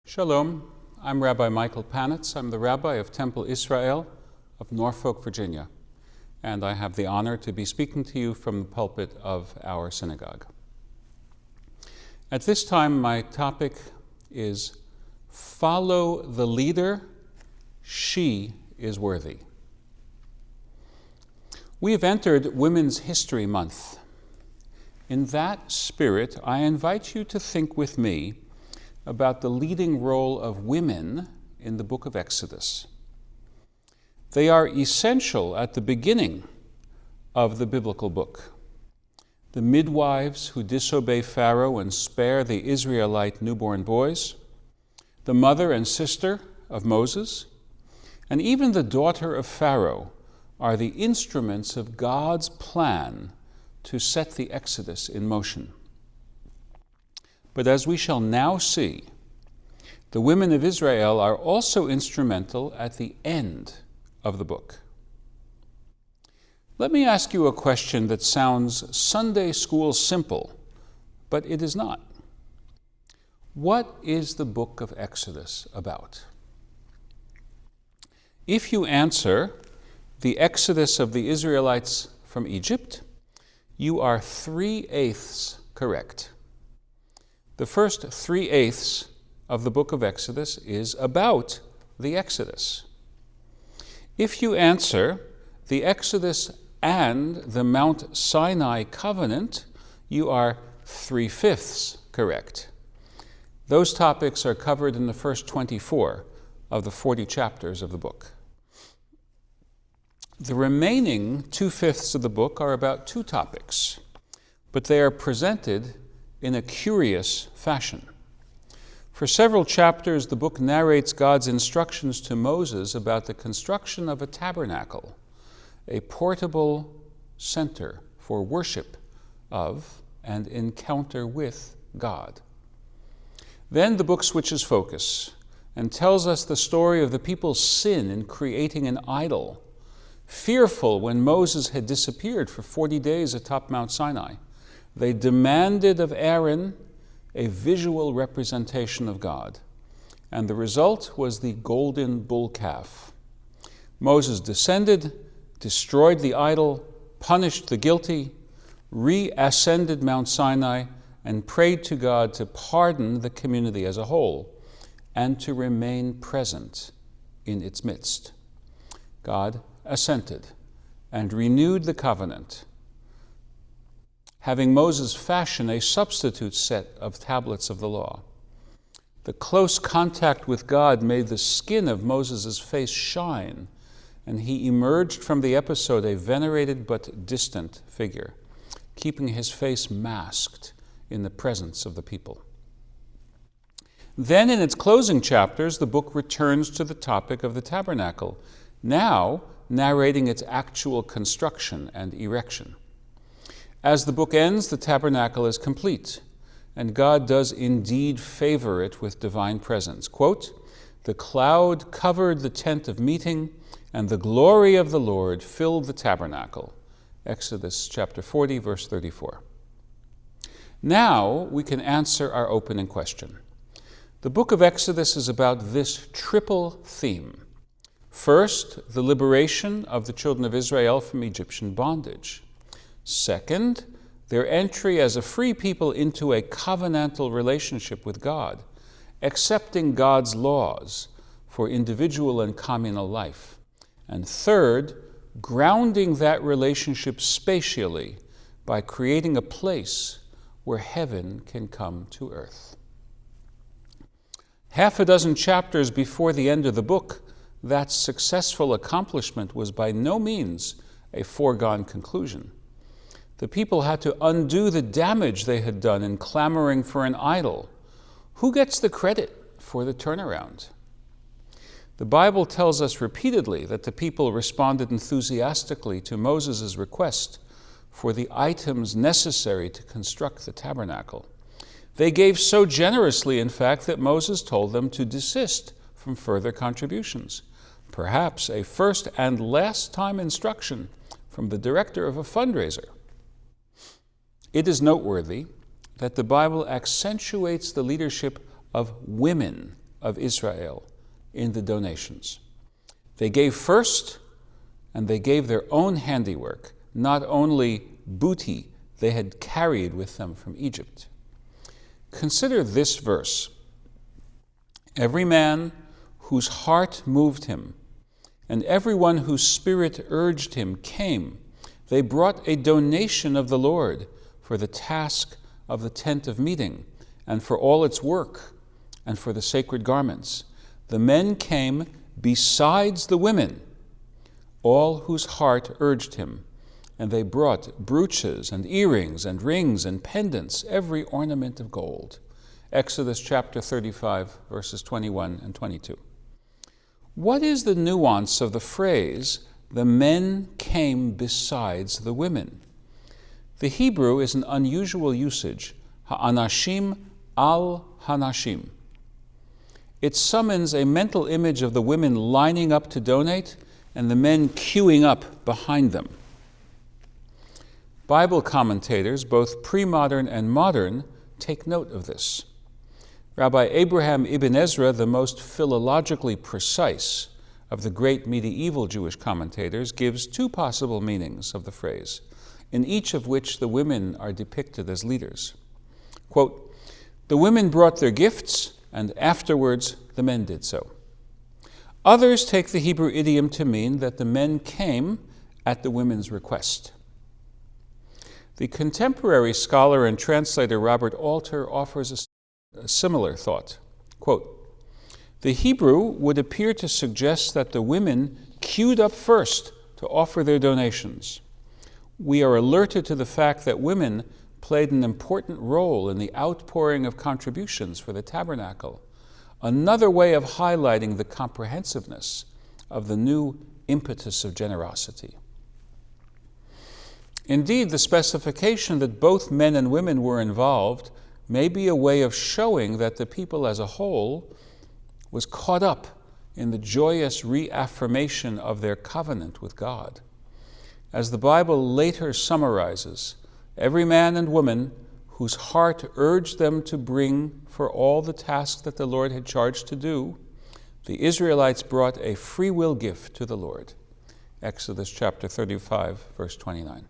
Shalom, I'm Rabbi Michael Panitz. I'm the Rabbi of Temple Israel of Norfolk, Virginia, and I have the honor to be speaking to you from the pulpit of our synagogue. At this time, my topic is Follow the Leader, She is Worthy. We have entered Women's History Month. In that spirit, I invite you to think with me about the leading role of women in the book of Exodus. They are essential at the beginning of the biblical book. The midwives who disobey Pharaoh and spare the Israelite newborn boys, the mother and sister of Moses, and even the daughter of Pharaoh are the instruments of God's plan to set the Exodus in motion. But as we shall now see, the women of Israel are also instrumental at the end of the book. Let me ask you a question that sounds Sunday school simple, but it is not. What is the book of Exodus about? If you answer the Exodus of the Israelites from Egypt, you are 3/8 correct. The first 3/8 of the book of Exodus is about the Exodus. If you answer the Exodus and the Mount Sinai covenant, you are 3/5 correct. Those topics are covered in the first 24 of the 40 chapters of the book. The remaining 2/5 of the book are about two topics, but they are presented in a curious fashion. For several chapters, the book narrates God's instructions to Moses about the construction of a tabernacle, a portable center for worship of and encounter with God. Then the book switches focus and tells us the story of the people's sin in creating an idol, fearful when Moses had disappeared for 40 days atop Mount Sinai. They demanded of Aaron a visual representation of God, and the result was the golden bull calf. Moses descended, destroyed the idol, punished the guilty, reascended Mount Sinai, and prayed to God to pardon the community as a whole and to remain present in its midst. God assented and renewed the covenant, having Moses fashion a substitute set of tablets of the law. The close contact with God made the skin of Moses' face shine, and he emerged from the episode a venerated but distant figure, keeping his face masked in the presence of the people. Then in its closing chapters, the book returns to the topic of the tabernacle, now narrating its actual construction and erection. As the book ends, the tabernacle is complete, and God does indeed favor it with divine presence. Quote, "The cloud covered the tent of meeting, and the glory of the Lord filled the tabernacle." Exodus chapter 40, verse 34. Now we can answer our opening question. The book of Exodus is about this triple theme. First, the liberation of the children of Israel from Egyptian bondage. Second, their entry as a free people into a covenantal relationship with God, accepting God's laws for individual and communal life. And third, grounding that relationship spatially by creating a place where heaven can come to earth. Half a dozen chapters before the end of the book, that successful accomplishment was by no means a foregone conclusion. The people had to undo the damage they had done in clamoring for an idol. Who gets the credit for the turnaround? The Bible tells us repeatedly that the people responded enthusiastically to Moses' request for the items necessary to construct the tabernacle. They gave so generously, in fact, that Moses told them to desist from further contributions. Perhaps a first and last time instruction from the director of a fundraiser. It is noteworthy that the Bible accentuates the leadership of women of Israel in the donations. They gave first, and they gave their own handiwork, not only booty they had carried with them from Egypt. Consider this verse. Every man whose heart moved him, and everyone whose spirit urged him came. They brought a donation of the Lord for the task of the tent of meeting, and for all its work, and for the sacred garments. The men came besides the women, all whose heart urged him, and they brought brooches and earrings and rings and pendants, every ornament of gold. Exodus chapter 35, verses 21 and 22. What is the nuance of the phrase, the men came besides the women? The Hebrew is an unusual usage, ha'anashim al hanashim. It summons a mental image of the women lining up to donate and the men queuing up behind them. Bible commentators, both pre-modern and modern, take note of this. Rabbi Abraham Ibn Ezra, the most philologically precise of the great medieval Jewish commentators, gives two possible meanings of the phrase, in each of which the women are depicted as leaders. Quote, the women brought their gifts, and afterwards the men did so. Others take the Hebrew idiom to mean that the men came at the women's request. The contemporary scholar and translator Robert Alter offers a similar thought. Quote, the Hebrew would appear to suggest that the women queued up first to offer their donations. We are alerted to the fact that women played an important role in the outpouring of contributions for the tabernacle, another way of highlighting the comprehensiveness of the new impetus of generosity. Indeed, the specification that both men and women were involved may be a way of showing that the people as a whole was caught up in the joyous reaffirmation of their covenant with God. As the Bible later summarizes, every man and woman whose heart urged them to bring for all the tasks that the Lord had charged to do, the Israelites brought a free will gift to the Lord. Exodus chapter 35, verse 29.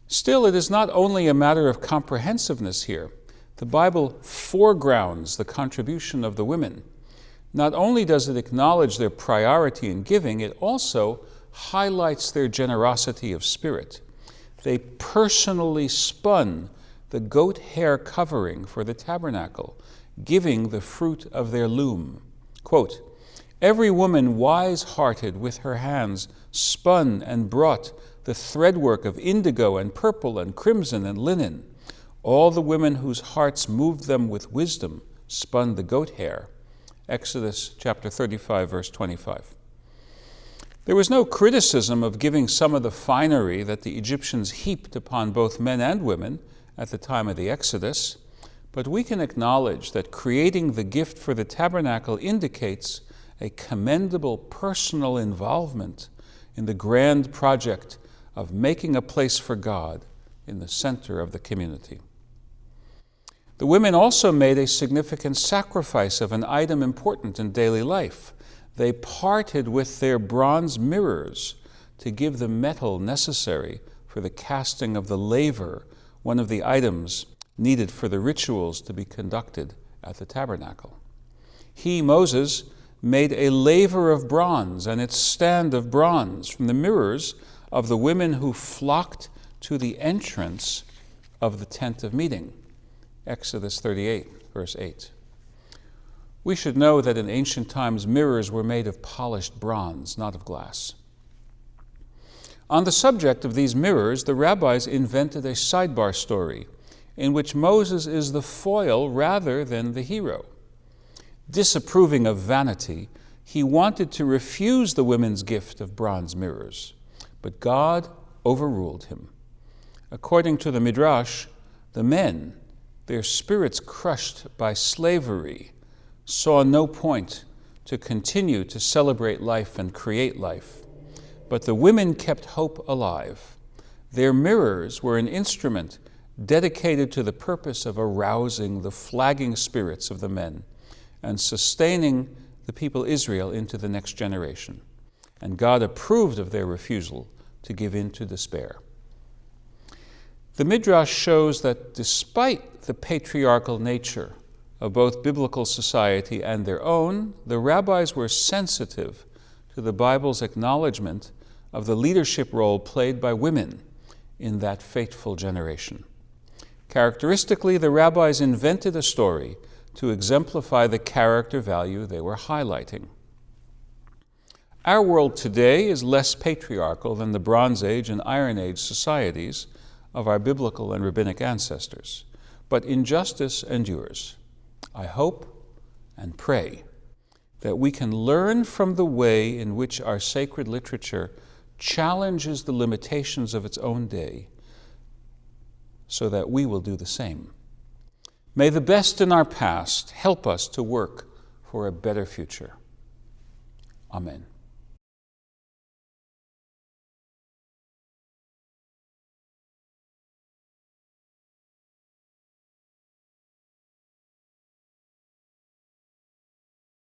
Still, it is not only a matter of comprehensiveness here. The Bible foregrounds the contribution of the women. Not only does it acknowledge their priority in giving, it also highlights their generosity of spirit. They personally spun the goat hair covering for the tabernacle, giving the fruit of their loom. Quote, every woman wise-hearted with her hands spun and brought the threadwork of indigo and purple and crimson and linen. All the women whose hearts moved them with wisdom spun the goat hair. Exodus chapter 35, verse 25. There was no criticism of giving some of the finery that the Egyptians heaped upon both men and women at the time of the Exodus, but we can acknowledge that creating the gift for the tabernacle indicates a commendable personal involvement in the grand project of making a place for God in the center of the community. The women also made a significant sacrifice of an item important in daily life. They parted with their bronze mirrors to give the metal necessary for the casting of the laver, one of the items needed for the rituals to be conducted at the tabernacle. He, Moses, made a laver of bronze and its stand of bronze from the mirrors of the women who flocked to the entrance of the tent of meeting. Exodus 38, verse 8. We should know that in ancient times mirrors were made of polished bronze, not of glass. On the subject of these mirrors, the rabbis invented a sidebar story in which Moses is the foil rather than the hero. Disapproving of vanity, he wanted to refuse the women's gift of bronze mirrors, but God overruled him. According to the Midrash, the men, their spirits crushed by slavery, saw no point to continue to celebrate life and create life. But the women kept hope alive. Their mirrors were an instrument dedicated to the purpose of arousing the flagging spirits of the men, and sustaining the people Israel into the next generation. And God approved of their refusal to give in to despair. The Midrash shows that despite the patriarchal nature of both biblical society and their own, the rabbis were sensitive to the Bible's acknowledgement of the leadership role played by women in that fateful generation. Characteristically, the rabbis invented a story to exemplify the character value they were highlighting. Our world today is less patriarchal than the Bronze Age and Iron Age societies of our biblical and rabbinic ancestors, but injustice endures. I hope and pray that we can learn from the way in which our sacred literature challenges the limitations of its own day, so that we will do the same. May the best in our past help us to work for a better future. Amen.